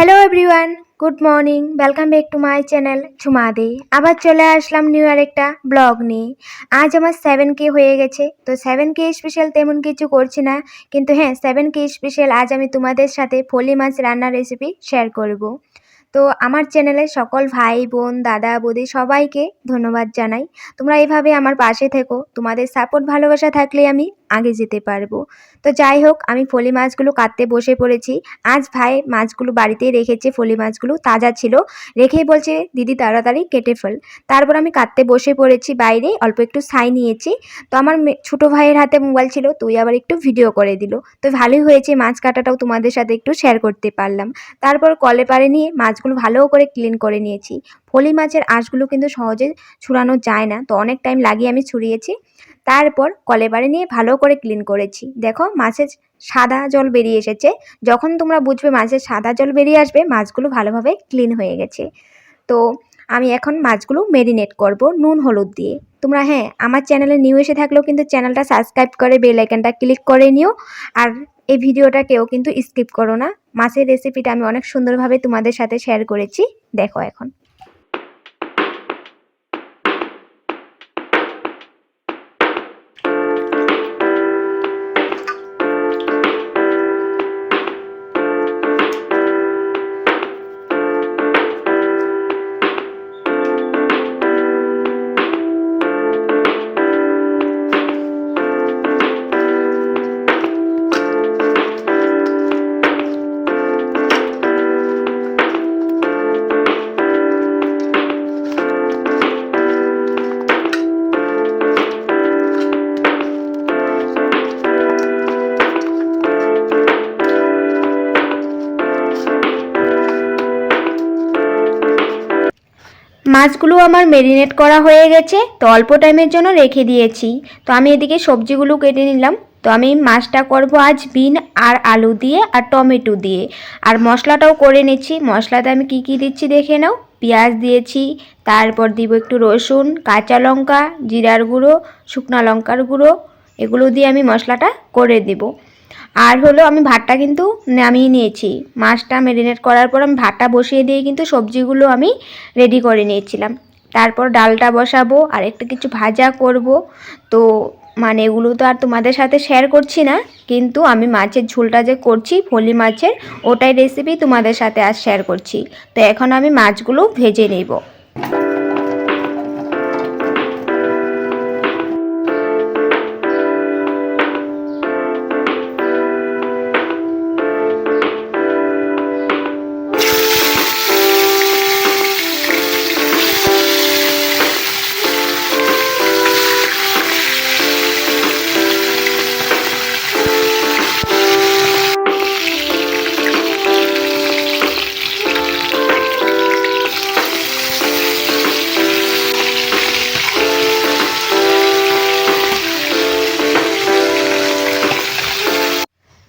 Hello everyone, good morning. Welcome back to my channel Jhumadi. আবার চলে আসলাম new আরেকটা blog নিয়ে। আজ আমার 7K হয়ে গেছে, তো 7K স্পেশাল তেমন কিছু করছি না, কিন্তু হ্যাঁ 7K স্পেশাল আজ আমি তোমাদের সাথে ফলি মাছ রান্নার রেসিপি শেয়ার করব। তো আমার চ্যানেলে সকল ভাই বোন দাদা বৌদি সবাইকে ধন্যবাদ জানাই। তোমরা এইভাবে আমার পাশে থেকো, তোমাদের সাপোর্ট ভালোবাসা থাকলে আমি আগে যেতে পারবো। তো যাই হোক, আমি ফলি মাছগুলো কাটতে বসে পড়েছি। আজ ভাই মাছগুলো বাড়িতেই রেখেছে, ফলি মাছগুলো তাজা ছিল, রেখেই বলছে দিদি তাড়াতাড়ি কেটে ফেল। তারপর আমি কাটতে বসে পড়েছি, বাইরে অল্প একটু ছাই নিয়েছি। তো আমার ছোটো ভাইয়ের হাতে মোবাইল ছিল, তুই আবার একটু ভিডিও করে দিল। তো ভালোই হয়েছে, মাছ কাটাটাও তোমাদের সাথে একটু শেয়ার করতে পারলাম। তারপর কলে পাড়ে নিয়ে মাছগুলো ভালো করে ক্লিন করে নিয়েছি। ফলি মাছের আঁশগুলো কিন্তু সহজে ছুড়ানো যায় না, তো অনেক টাইম লাগিয়ে আমি ছুড়িয়েছি। তারপর কলে পাড়ে নিয়ে ভালো করে ক্লিন করেছি। দেখো মাছের সাদা জল বেরিয়ে এসেছে। যখন তোমরা বুঝবে মাছের সাদা জল বেরিয়ে আসবে, মাছগুলো ভালোভাবে ক্লিন হয়ে গেছে। তো আমি এখন মাছগুলো মেরিনেট করব নুন হলুদ দিয়ে। তোমরা হ্যাঁ আমার চ্যানেলে নিউ এসে থাকলেও কিন্তু চ্যানেলটা সাবস্ক্রাইব করে বেল আইকনটা ক্লিক করে নিও। আর এই ভিডিওটা কেউ কিন্তু স্কিপ করো না। মাছের রেসিপিটা আমি অনেক সুন্দরভাবে তোমাদের সাথে শেয়ার করেছি, দেখো এখন। মাছগুলো আমার মেরিনেট করা হয়ে গেছে, তো অল্প টাইমের জন্য রেখে দিয়েছি। তো আমি এদিকে সবজিগুলো কেটে নিলাম। তো আমি মাছটা করব আজ বিন আর আলু দিয়ে আর টমেটো দিয়ে। আর মশলাটাও করে নিচ্ছি। মশলাতে আমি কি দিচ্ছি দেখে নাও। পেঁয়াজ দিয়েছি, তারপর দিব একটু রসুন, কাঁচা লঙ্কা, জিরার গুঁড়ো, শুকনো লঙ্কার গুঁড়ো, এগুলো দিয়ে আমি মশলাটা করে দেব। আর হলো আমি ভাতটা কিন্তু নামিয়ে নিয়েছি। মাছটা ম্যারিনেট করার পর আমি ভাতটা বসিয়ে দিয়ে কিন্তু সবজিগুলো আমি রেডি করে নিয়েছিলাম। তারপর ডালটা বসাবো আর একটু কিছু ভাজা করব। তো মানে এগুলো তো আর তোমাদের সাথে শেয়ার করছি না, কিন্তু আমি মাছের ঝোলটা যে করছি ফলি মাছের, ওটাই রেসিপি তোমাদের সাথে আজ শেয়ার করছি। তো এখন আমি মাছগুলো ভেজে নেব।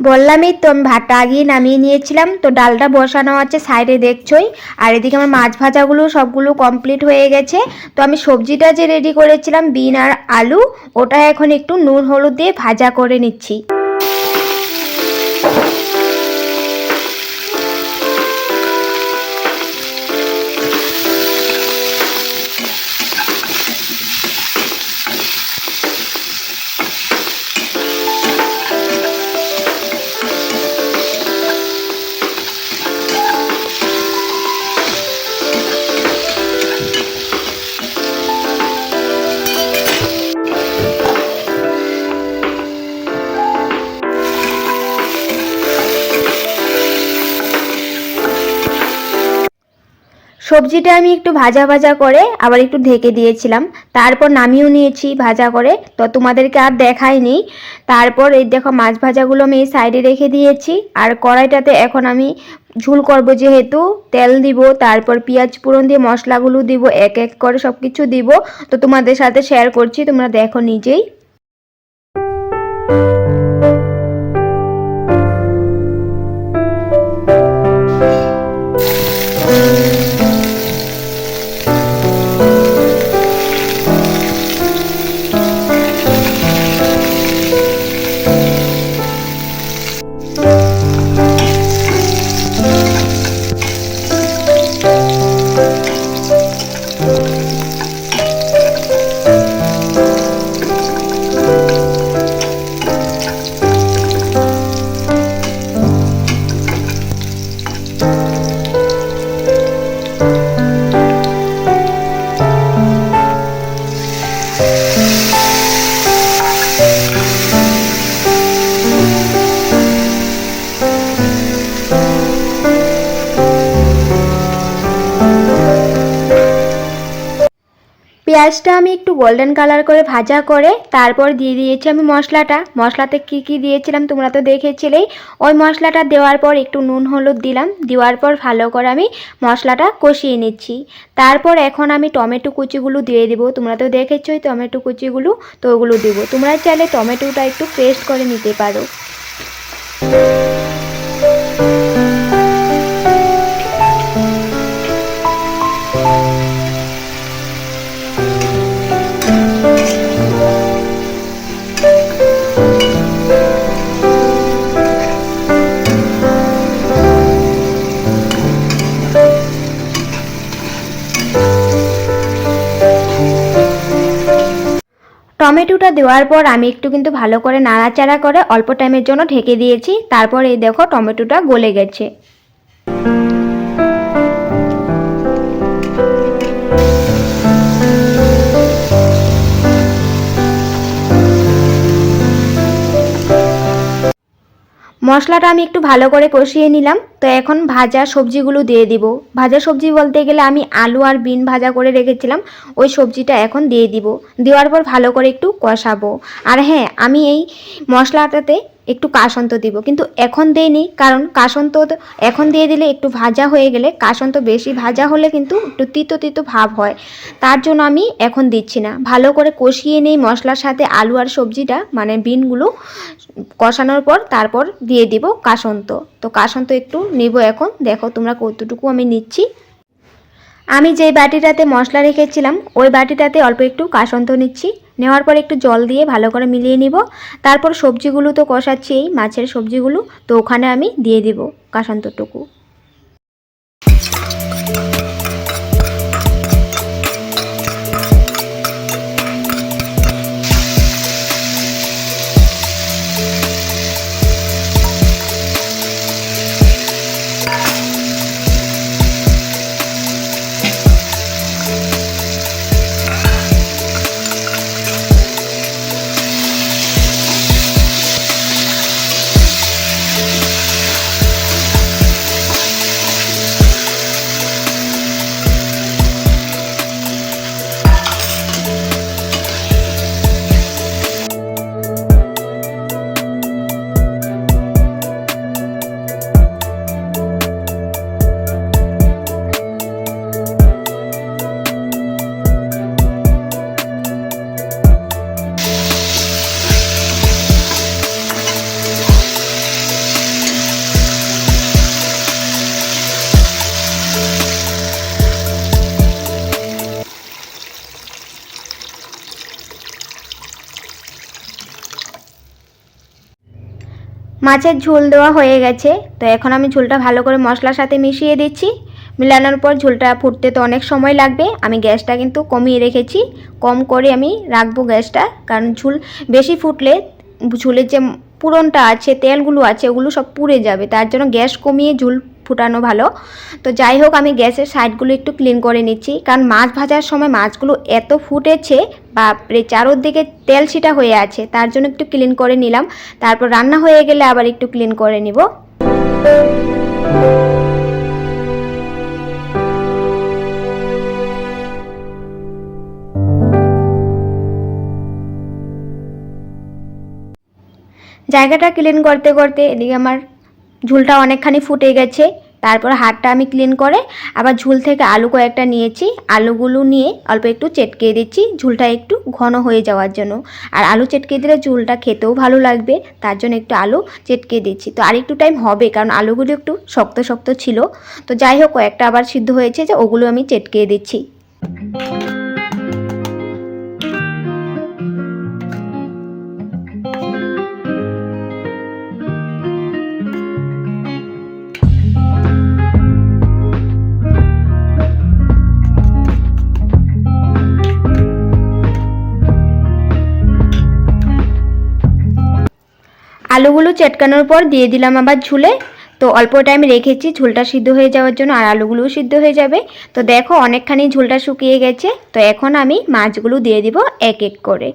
বললামই তো আমি ভাতটা আগিয়ে নামিয়ে নিয়েছিলাম। তো ডালটা বসানো আছে সাইডে দেখছোই। আর এদিকে আমার মাছ ভাজাগুলো সবগুলো কমপ্লিট হয়ে গেছে। তো আমি সবজিটা যে রেডি করেছিলাম বিন আর আলু, ওটা এখন একটু নুন হলুদ দিয়ে ভাজা করে নিচ্ছি। সবজিটা আমি একটু ভাজা ভাজা করে আবার একটু ঢেকে দিয়েছিলাম। তারপর নামিয়েও নিয়েছি ভাজা করে, তো তোমাদেরকে আর দেখাইনি। তারপর এই দেখো মাছ ভাজাগুলো আমি এই সাইডে রেখে দিয়েছি। আর কড়াইটাতে এখন আমি ঝুল করব, যেহেতু তেল দিব, তারপর পেঁয়াজ ফোড়ন দিয়ে মশলাগুলো দিব, এক এক করে সব কিছু দিব। তো তোমাদের সাথে শেয়ার করছি, তোমরা দেখো নিজেই। পেঁয়াজটা আমি একটু গোল্ডেন কালার করে ভাজা করে তারপর দিয়ে দিয়েছি আমি মশলাতে কি দিয়েছিলাম তোমরা তো দেখেছিলেই। ওই মশলাটা দেওয়ার পর একটু নুন হলুদ দিলাম, দেওয়ার পর ভালো করে আমি মশলাটা কষিয়ে নিচ্ছি। তারপর এখন আমি টমেটো কুচিগুলো দিয়ে দেবো, তোমরা তো দেখেছোই টমেটো কুচিগুলো, তো ওগুলো দেবো। তোমরা চাইলে টমেটোটা একটু পেস্ট করে নিতে পারো। টমেটোটা দেওয়ার পর আমি একটু কিন্তু ভালো করে নাড়াচাড়া করে অল্প টাইমের জন্য ঢেকে দিয়েছি। তারপর এই দেখো টমেটোটা গলে গেছে। মশলাটা আমি একটু ভালো করে কষিয়ে নিলাম। তো এখন ভাজা সবজিগুলো দিয়ে দিব। ভাজা সবজি বলতে গেলে আমি আলু আর বিন ভাজা করে রেখেছিলাম, ওই সবজিটা এখন দিয়ে দিব। দেওয়ার পর ভালো করে একটু কষাবো। আর হ্যাঁ, আমি এই মশলাটাতে একটু কাসন্ত দিব, কিন্তু এখন দেইনি, কারণ কাসন্ত এখন দিয়ে দিলে একটু ভাজা হয়ে গেলে, কাসন্ত বেশি ভাজা হলে কিন্তু একটু তিতো তিতো ভাব হয়, তার জন্য আমি এখন দিচ্ছি না। ভালো করে কষিয়ে নিই মশলার সাথে আলু আর সবজিটা, মানে বিনগুলো কষানোর পর তারপর দিয়ে দিব কাসন্ত। তো কাসন্ত একটু নিব এখন, দেখো তোমরা কতটুকু আমি নিচ্ছি। আমি যে বাটিটাতে মশলা রেখেছিলাম ওই বাটিটাতে অল্প একটু কাসন্ত নিচ্ছি। নেওয়ার পর একটু জল দিয়ে ভালো করে মিলিয়ে নিব। তারপর সবজিগুলো তো কষাচ্ছি, এই মাছের সবজিগুলো, তো ওখানে আমি দিয়ে দিব কাসন্তটুকু। মাছের ঝোল দেওয়া হয়ে গেছে। তো এখন আমি ঝোলটা ভালো করে মশলার সাথে মিশিয়ে দিচ্ছি। মিলানোর পর ঝোলটা ফুটতে তো অনেক সময় লাগবে। আমি গ্যাসটা কিন্তু কমিয়ে রেখেছি, কম করে আমি রাখবো গ্যাসটা, কারণ ঝোল বেশি ফুটলে ঝোলের যে পুরনটা আছে, তেলগুলো আছে, ওগুলো সব পুড়ে যাবে, তার জন্য গ্যাস কমিয়ে ঝোল ফুটানো ভালো। তো যাই হোক, আমি গ্যাসের সাইডগুলো একটু ক্লিন করে নিচ্ছি, কারণ মাছ ভাজার সময় মাছগুলো এত ফুটেছে, বাপরে চারোদিকে তেল ছিটা হয়ে আছে, তার জন্য একটু ক্লিন করে নিলাম। তারপর রান্না হয়ে গেলে আবার একটু ক্লিন করে নিব। জায়গাটা ক্লিন করতে করতে এদিকে আমার ঝোলটা অনেকখানি ফুটে গেছে। তারপর হাতটা আমি ক্লিন করে আবার ঝোল থেকে আলু কয়েকটা নিয়েছি, আলুগুলো নিয়ে অল্প একটু চেটকে দিচ্ছি ঝোলটা একটু ঘন হয়ে যাওয়ার জন্য। আর আলু চেটকে দিলে ঝোলটা খেতেও ভালো লাগবে, তার জন্য একটু আলু চেটকে দিচ্ছি। তো আর একটু টাইম হবে, কারণ আলুগুলো একটু শক্ত শক্ত ছিল। তো যাই হোক, কয়েকটা আবার সিদ্ধ হয়েছে, যে ওগুলো আমি চেটকে দিচ্ছি। আলুগুলো চটকানোর পর দিয়ে দিলাম আবার ঝোলে। তো অল্প টাইম রেখেছি ঝোলটা সিদ্ধ হয়ে যাওয়ার জন্য, আর আলুগুলোও সিদ্ধ হয়ে যাবে। তো দেখো অনেকখানি ঝোলটা শুকিয়ে গেছে। তো এখন আমি মাছগুলো দিয়ে দিব এক এক করে।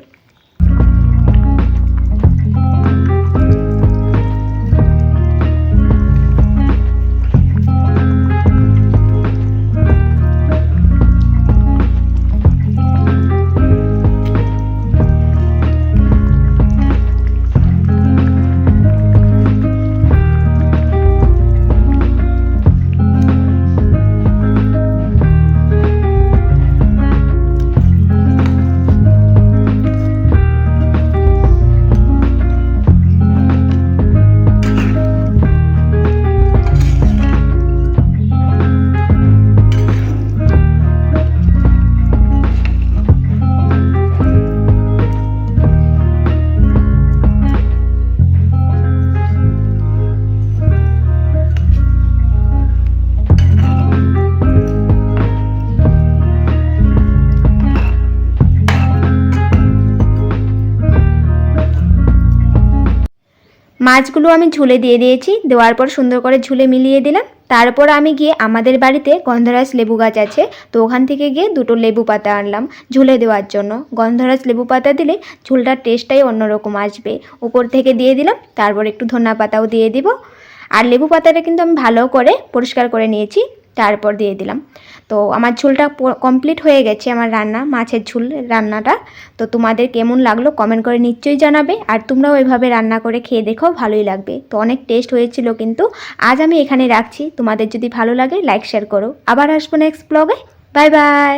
মাছগুলো আমি ঝুলে দিয়ে দিয়েছি, দেওয়ার পর সুন্দর করে ঝুলে মিলিয়ে দিলাম। তারপর আমি গিয়ে আমাদের বাড়িতে গন্ধরাজ লেবু গাছ আছে, তো ওখান থেকে গিয়ে দুটো লেবু পাতা আনলাম ঝুলে দেওয়ার জন্য। গন্ধরাজ লেবু পাতা দিলে ঝুলটার টেস্টটাই অন্যরকম আসবে। উপর থেকে দিয়ে দিলাম, তারপর একটু ধনিয়া পাতাও দিয়ে দিব। আর লেবু পাতাটা কিন্তু আমি ভালো করে পরিষ্কার করে নিয়েছি, তারপর দিয়ে দিলাম। তো আমার ঝোলটা কমপ্লিট হয়ে গেছে, আমার রান্না মাছের ঝোল রান্নাটা। তো তোমাদের কেমন লাগলো কমেন্ট করে নিশ্চয়ই জানাবে, আর তোমরাও এভাবে রান্না করে খেয়ে দেখো, ভালোই লাগবে। তো অনেক টেস্ট হয়েছিল কিন্তু। আজ আমি এখানে রাখছি, তোমাদের যদি ভালো লাগে লাইক শেয়ার করো। আবার আসবো নেক্সট ব্লগে। Bye bye.